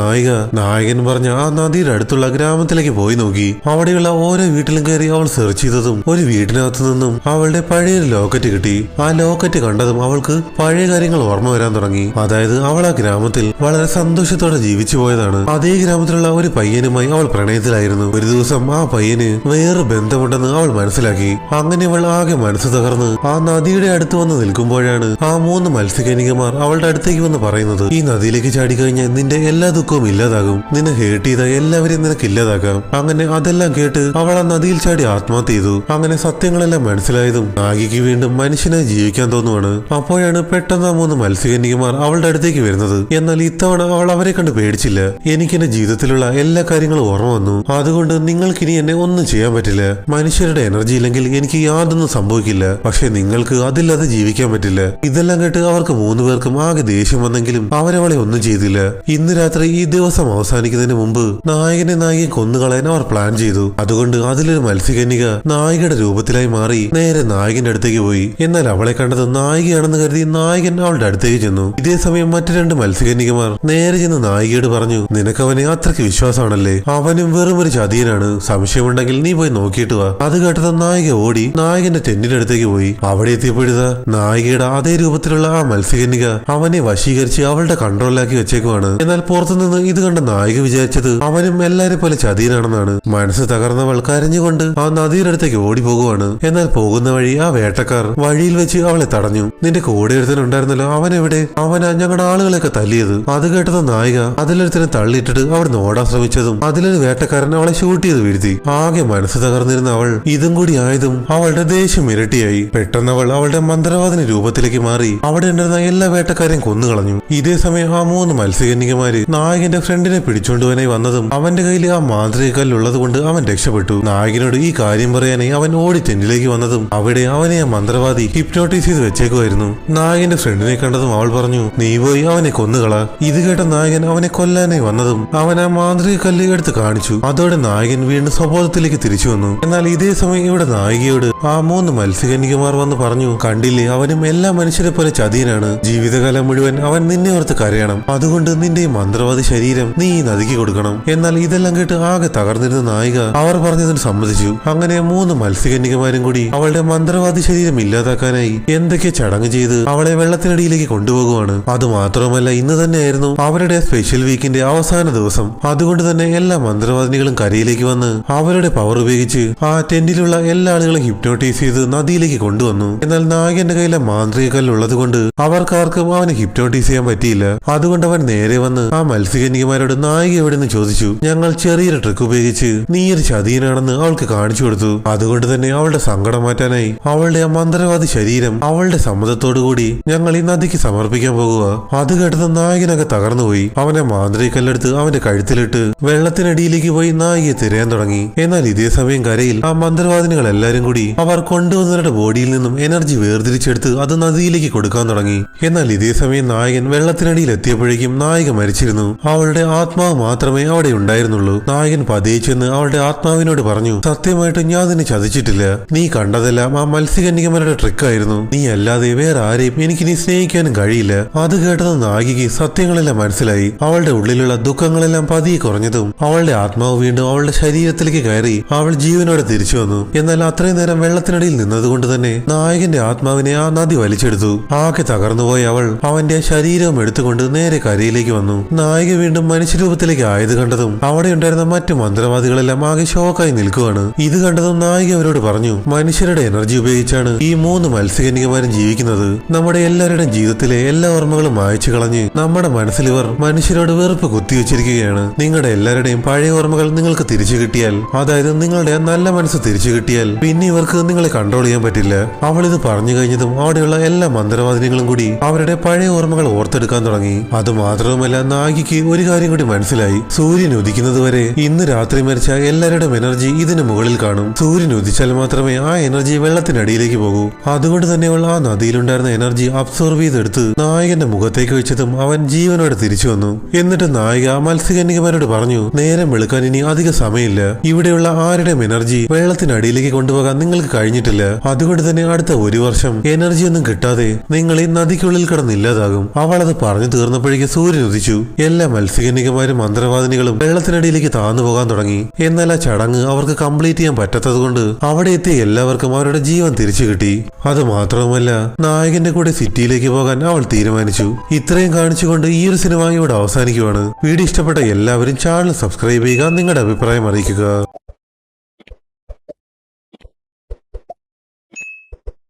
നായകൻ പറഞ്ഞ ആ നദിയുടെ അടുത്തുള്ള ഗ്രാമത്തിലേക്ക് പോയി നോക്കി. അവിടെയുള്ള ഓരോ വീട്ടിലും കയറി അവൾ സെർച്ച് ചെയ്തതും ഒരു വീട്ടിനകത്തു നിന്നും അവളുടെ പഴയ ലോക്കറ്റ് കിട്ടി. ആ ലോക്കറ്റ് കണ്ടതും അവൾക്ക് പഴയ കാര്യങ്ങൾ ഓർമ്മ വരാൻ തുടങ്ങി. അതായത് അവൾ ആ ഗ്രാമത്തിൽ വളരെ സന്തോഷത്തോടെ ജീവിച്ചു പോയതാണ്. അതേ ഗ്രാമത്തിലുള്ള ഒരു പയ്യനുമായി അവൾ പ്രണയത്തിലായിരുന്നു. ഒരു ദിവസം ആ പയ്യന് വേറെ ബന്ധമുണ്ടെന്ന് അവൾ മനസ്സിലാക്കി. അങ്ങനെ അവൾ ആകെ മനസ്സ് തകർന്ന് ആ നദിയുടെ അടുത്ത് വന്ന് നിൽക്കുമ്പോഴാണ് ആ 3 മത്സ്യകന്യകമാർ അവളുടെ അടുത്തേക്ക് വന്ന് പറയുന്നത്, ഈ നദിയിലേക്ക് ചാടിക്കഴിഞ്ഞാൽ നിന്റെ എല്ലാ ദുഃഖവും ഇല്ലാതാകും, നിന്നെ ഹേർട്ട് ചെയ്ത എല്ലാവരെയും നിനക്ക് ഇല്ലാതാക്കാം. അങ്ങനെ അതെല്ലാം കേട്ട് അവൾ ആ നദിയിൽ ചാടി ആത്മഹത്യ ചെയ്തു. അങ്ങനെ സത്യങ്ങളെല്ലാം മനസ്സിലായതും നായികയ്ക്ക് വീണ്ടും മനുഷ്യനായി ജീവിക്കാൻ തോന്നുവാണ്. അപ്പോഴാണ് പെട്ടെന്ന് ആ 3 മത്സ്യകന്യകമാർ അവളുടെ അടുത്തേക്ക് വരുന്നത്. എന്നാൽ ഇത്തവണ അവൾ അവരെ കണ്ട് പേടിച്ചില്ല. എനിക്കെന്റെ ജീവിതത്തിലുള്ള എല്ലാ കാര്യങ്ങളും ഓർമ്മ വന്നു. അതുകൊണ്ട് നിങ്ങൾക്കിനി എന്നെ ഒന്നും ചെയ്യാൻ പറ്റില്ല. മനുഷ്യരുടെ എനർജി ഇല്ലെങ്കിൽ എനിക്ക് യാതൊന്നും സംഭവിക്കില്ല. പക്ഷെ നിങ്ങൾക്ക് അതില്ലാതെ ജീവിക്കാൻ പറ്റില്ല. ഇതെല്ലാം കേട്ട് അവർക്ക് 3 പേർക്കും ആകെ ദേഷ്യം വന്നെങ്കിലും അവരവളെ ഒന്നും ചെയ്തില്ല. ഇന്ന് രാത്രി ഈ ദിവസം അവസാനിക്കുന്നതിന് മുമ്പ് നായകൻ കൊന്നുകളയാൻ അവർ പ്ലാൻ ചെയ്തു. അതുകൊണ്ട് അതിലൊരു മത്സ്യകന്യക നായികയുടെ രൂപത്തിലായി മാറി നേരെ നായകന്റെ അടുത്തേക്ക് പോയി. എന്നാൽ അവളെ കണ്ടത് നായികയാണെന്ന് കരുതി നായകൻ അവളുടെ അടുത്തേക്ക് ചെന്നു. ഇതേ സമയം മറ്റു 2 മത്സ്യകന്യകമാർ നേരെ ചെന്ന് നായികയോട് പറഞ്ഞു, നിനക്കവനെ അത്രയ്ക്ക് വിശ്വാസമാണല്ലേ? അവനും വെറും ഒരു ചതിയനാണ്. സംശയമുണ്ടെങ്കിൽ നീ പോയി നോക്കിയിട്ട് വാ. അത് കേട്ടത് നായിക ഓടി നായകന്റെ ടെന്റിന്റെ അടുത്തേക്ക് പോയി. അവിടെ എത്തിയപ്പോഴാ നായികയുടെ അതേ രൂപത്തിലുള്ള ആ മത്സ്യകന്യക അവനെ വശീകരിച്ച് അവളുടെ കൺട്രോളിലാക്കി വെച്ചേക്കുവാണ്. എന്നാൽ പുറത്തുനിന്ന് ഇത് കണ്ട നായിക വിചാരിച്ചത് അവനും എല്ലാരെ പോലെ ചതിയനാണെന്നാണ്. മനസ്സ് തകർന്നവൾ കരഞ്ഞുകൊണ്ട് ആ നദിയുടെ അടുത്തേക്ക് ഓടി പോകുവാണ്. എന്നാൽ പോകുന്ന വഴി ആ വേട്ടക്കാർ വഴിയിൽ വെച്ച് അവളെ തടഞ്ഞു. നിന്റെ കൂടെ ഒരുത്തനുണ്ടായിരുന്നല്ലോ, അവനെവിടെ? അവനാ ഞങ്ങളുടെ ആളുകളെയൊക്കെ തല്ലിയത്. അത് കേട്ടത് നായിക അതിലൊരുത്തനെ തള്ളിയിട്ടിട്ട് അവിടുന്ന് ഓടാൻ ശ്രമിച്ചതും അതിലൊരു വേട്ടക്കാരൻ അവളെ ഷൂട്ട് ചെയ്ത് വീഴ്ത്തി. ആകെ മനസ്സ് തകർന്നിരുന്ന അവൾ ഇതും കൂടി ആയതും അവളുടെ ദേഷ്യം ഇരട്ടിയായി. പെട്ടെന്ന് അവൾ അവളുടെ മന്ത്രവാദിനി രൂപത്തിലേക്ക് മാറി അവിടെ ഉണ്ടായിരുന്ന എല്ലാ വേട്ടക്കാരെയും കൊന്നുകളഞ്ഞു. ഇതേ സമയം ആ 3 മത്സ്യകന്യകമാര് നായകന്റെ ഫ്രണ്ടിനെ പിടിച്ചുകൊണ്ടുവനായി വന്നതും അവന്റെ കയ്യിൽ ആ മാന്ത്രിക കല്ലുള്ളത് കൊണ്ട് അവൻ രക്ഷപ്പെട്ടു. നായകനോട് ഈ കാര്യം പറയാനായി അവൻ ഓടി ടെന്റിലേക്ക് വന്നതും അവിടെ അവനെ ആ മന്ത്രവാദി ഹിപ്നോട്ടൈസ് ചെയ്ത് വെച്ചേക്കുമായിരുന്നു. നായകന്റെ ഫ്രണ്ടിനെ കണ്ടതും അവൾ പറഞ്ഞു, നീ പോയി അവനെ കൊന്നുകള. ഇത് കേട്ട നായകൻ അവനെ കൊല്ലാനായി വന്നതും അവൻ ആ മാന്ത്രിക കല്ല് എടുത്ത് കാണിച്ചു. അതോടെ നായകൻ വീണ്ടും സ്വബോധത്തിലേക്ക് തിരിച്ചു വന്നു. എന്നാൽ ഇതേ സമയം ഇവിടെ നായികയോട് ആ 3 മത്സ്യകന്യകമാർ വന്ന് പറഞ്ഞു, കണ്ടില്ലേ, അവനും എല്ലാ മനുഷ്യരെ പോലെ ചതിയനാണ്. ജീവിതകാലം മുഴുവൻ അവൻ നിന്നെ ഓർത്ത് കരയണം. അതുകൊണ്ട് നിന്റെ ഈ മന്ത്രവാദി ശരീരം നീ ഈ നദിക്ക് കൊടുക്കണം. എന്നാൽ ഇതെല്ലാം കേട്ട് ആകെ തകർന്നിരുന്ന നായിക അവർ പറഞ്ഞതിന് സമ്മതിച്ചു. അങ്ങനെ 3 മത്സ്യകന്യകമാരും കൂടി അവളുടെ മന്ത്രവാദി ശരീരം ഇല്ലാതാക്കാനായി എന്തൊക്കെ ചടങ്ങ് ചെയ്ത് അവളെ വെള്ളത്തിനടിയിലേക്ക് കൊണ്ടുപോകുവാണ്. അതുമാത്രമല്ല ഇന്ന് തന്നെയായിരുന്നു അവരുടെ സ്പെഷ്യൽ വീക്കിന്റെ അവസാന ദിവസം. അതുകൊണ്ട് തന്നെ എല്ലാ മന്ത്രവാദിനികളും കരയിലേക്ക് വന്ന് അവരുടെ പവർ ഉപയോഗിച്ച് ആ ടെന്റിലുള്ള എല്ലാ ആളുകളും ഹിപ്നോട്ടൈസ് ചെയ്ത് നദിയിലേക്ക് കൊണ്ടുവന്നു. എന്നാൽ നായകന്റെ കയ്യിലെ മാന്ത്രിക കല്ലുള്ളത് കൊണ്ട് അവർക്കാർക്കും അവനെ ഹിപ്നോട്ടൈസ് ചെയ്യാൻ പറ്റിയില്ല. അതുകൊണ്ട് അവൻ നേരെ വന്ന് ആ മത്സ്യകന്യകമാരോട് നായിക എവിടെന്ന് ചോദിച്ചു. ഞങ്ങൾ ചെറിയൊരു ട്രിക്ക് ഉപയോഗിച്ച് നീ ഒരു ചതിയനാണെന്ന് അവൾക്ക് കാണിച്ചു കൊടുത്തു. അതുകൊണ്ട് തന്നെ അവളുടെ സങ്കടം മാറ്റാനായി അവളുടെ ആ മന്ത്രവാദി ശരീരം അവളുടെ സമ്മതത്തോടുകൂടി ഞങ്ങൾ ഈ നദിക്ക് സമർപ്പിക്കാൻ പോകുക. അത് കേട്ടത് നായകനൊക്കെ തകർന്നുപോയി. അവനെ മാന്ത്രിക കല്ലെടുത്ത് അവന്റെ കഴുത്തിലിട്ട് വെള്ളത്തിനടിയിലേക്ക് പോയി നായികയെ തിരയാൻ തുടങ്ങി. എന്നാൽ ഇതേ സമയം കരയിൽ ആ മന്ത്രവാദിനികൾ എല്ലാരും കൂടി അവർ കൊണ്ടുവന്നവരുടെ ബോഡിയിൽ നിന്നും എനർജി വേർതിരിച്ചെടുത്ത് അത് നദിയിലേക്ക് കൊടുക്കാൻ തുടങ്ങി. എന്നാൽ ഇതേ സമയം നായകൻ വെള്ളത്തിനടിയിൽ എത്തിയപ്പോഴേക്കും നായിക മരിച്ചിരുന്നു. അവളുടെ ആത്മാവ് മാത്രമേ അവിടെ ഉണ്ടായിരുന്നുള്ളൂ. നായകൻ പതിയെ ചെന്ന് അവളുടെ ആത്മാവിനോട് പറഞ്ഞു, സത്യമായിട്ട് ഞാൻ നിന്നെ ചതിച്ചിട്ടില്ല. നീ കണ്ടതെല്ലാം ആ മത്സ്യകന്യകമാരുടെ ട്രിക്കായിരുന്നു. നീ അല്ലാതെ വേറെ ആരെയും എനിക്ക് നീ സ്നേഹിക്കാനും കഴിയില്ല. അത് കേട്ടത് നായികയ്ക്ക് സത്യങ്ങളെല്ലാം മനസ്സിലായി. അവളുടെ ഉള്ളിലുള്ള ദുഃഖങ്ങളെല്ലാം പതിയെ കുറഞ്ഞതും അവളുടെ ആത്മാവ് വീണ്ടും അവളുടെ ശരീരത്തിലേക്ക് കയറി അവൾ ജീവനോടെ തിരിച്ചു വന്നു. എന്നാൽ അത്രയും നേരം വെള്ളത്തിനടിയിൽ നിന്നതുകൊണ്ട് തന്നെ നായകന്റെ ആത്മാവിനെ ആ നദി വലിച്ചെടുത്തു. ആകെ തകർന്നുപോയ അവൾ അവന്റെ ശരീരവും എടുത്തുകൊണ്ട് നേരെ കരയിലേക്ക് വന്നു. നായിക വീണ്ടും മനുഷ്യരൂപത്തിലേക്ക് ആയത് കണ്ടതും അവിടെ ഉണ്ടായിരുന്ന മറ്റു മന്ത്രവാദികളെല്ലാം ആകെ ഷോക്കായി നിൽക്കുവാണ്. ഇത് കണ്ടതും നായിക അവരോട് പറഞ്ഞു, മനുഷ്യരുടെ എനർജി ഉപയോഗിച്ചാണ് ഈ 3 മത്സ്യകന്യകമാരും ജീവിക്കുന്നത്. നമ്മുടെ എല്ലാവരുടെയും ജീവിതത്തിലെ എല്ലാ ഓർമ്മകളും മായ്ച്ചു കളഞ്ഞ് നമ്മുടെ മനസ്സിൽ ഇവർ മനുഷ്യരോട് വെറുപ്പ് കുത്തിവെച്ചിരിക്കുകയാണ്. നിങ്ങളുടെ എല്ലാവരുടെയും പഴയ ഓർമ്മകൾ നിങ്ങൾക്ക് തിരിച്ചു കിട്ടിയാൽ, അതായത് നിങ്ങളുടെ നല്ല മനസ്സ് തിരിച്ചു കിട്ടിയാൽ പിന്നെ ഇവർക്ക് നിങ്ങളെ കൺട്രോൾ ചെയ്യാൻ പറ്റില്ല. അവൾ ഇത് പറഞ്ഞു കഴിഞ്ഞതും അവിടെയുള്ള എല്ലാ മന്ത്രവാദിനികളും കൂടി അവരുടെ പഴയ ഓർമ്മകൾ ഓർത്തെടുക്കാൻ തുടങ്ങി. അതുമാത്രവുമല്ല നായികയ്ക്ക് ഒരു കാര്യം കൂടി മനസ്സിലായി. സൂര്യൻ ഉദിക്കുന്നത് വരെ ഇന്ന് രാത്രി മരിച്ച എല്ലാവരുടെയും എനർജി ഇതിന് മുകളിൽ കാണും. സൂര്യൻ ഉദിച്ചാൽ മാത്രമേ ആ എനർജി വെള്ളത്തിനടിയിലേക്ക് പോകൂ. അതുകൊണ്ട് തന്നെ അവൾ ആ നദിയിലുണ്ടായിരുന്ന എനർജി അബ്സോർബ് ചെയ്തെടുത്ത് നായകന്റെ മുഖത്തേക്ക് വെച്ചതും അവൻ ജീവനോടെ തിരിച്ചു വന്നു. എന്നിട്ട് നായിക മത്സ്യകന്യകമാരോട് പറഞ്ഞു, നേരം വെളുക്കാൻ ഇനി അധിക സമയമില്ല. ഇവിടെയുള്ള ആരുടെയും എനർജി വെള്ളത്തിനടിയിലേക്ക് കൊണ്ടുപോകാൻ നിങ്ങൾക്ക് കഴിഞ്ഞിട്ടില്ല. അതുകൊണ്ട് തന്നെ അടുത്ത 1 വർഷം എനർജി ഒന്നും കിട്ടാതെ നിങ്ങൾ ഈ നദിക്കുള്ളിൽ കിടന്നില്ലാതാകും. അവൾ അത് പറഞ്ഞു തീർന്നപ്പോഴേക്ക് സൂര്യൻ ഉദിച്ചു. എല്ലാ മത്സ്യകന്യകമാരും മന്ത്രവാദിനികളും വെള്ളത്തിനടിയിലേക്ക് താന്നു പോകാൻ തുടങ്ങി. എന്നാൽ ആ ചടങ്ങ് അവർക്ക് കംപ്ലീറ്റ് ചെയ്യാൻ പറ്റാത്തത് കൊണ്ട് അവിടെ എത്തിയ എല്ലാവർക്കും അവരുടെ ജീവൻ തിരിച്ചു കിട്ടി. അത് മാത്രവുമല്ല, നായകന്റെ കൂടെ സിറ്റിയിലേക്ക് പോകാൻ അവൾ തീരുമാനിച്ചു. ഇത്രയും കാണിച്ചുകൊണ്ട് ഈ ഒരു സിനിമ ഇവിടെ അവസാനിക്കുവാണ്. വീഡിയോ ഇഷ്ടപ്പെട്ട എല്ലാവരും ചാനൽ സബ്സ്ക്രൈബ് ചെയ്യുക, നിങ്ങളുടെ അഭിപ്രായം അറിയിക്കുക.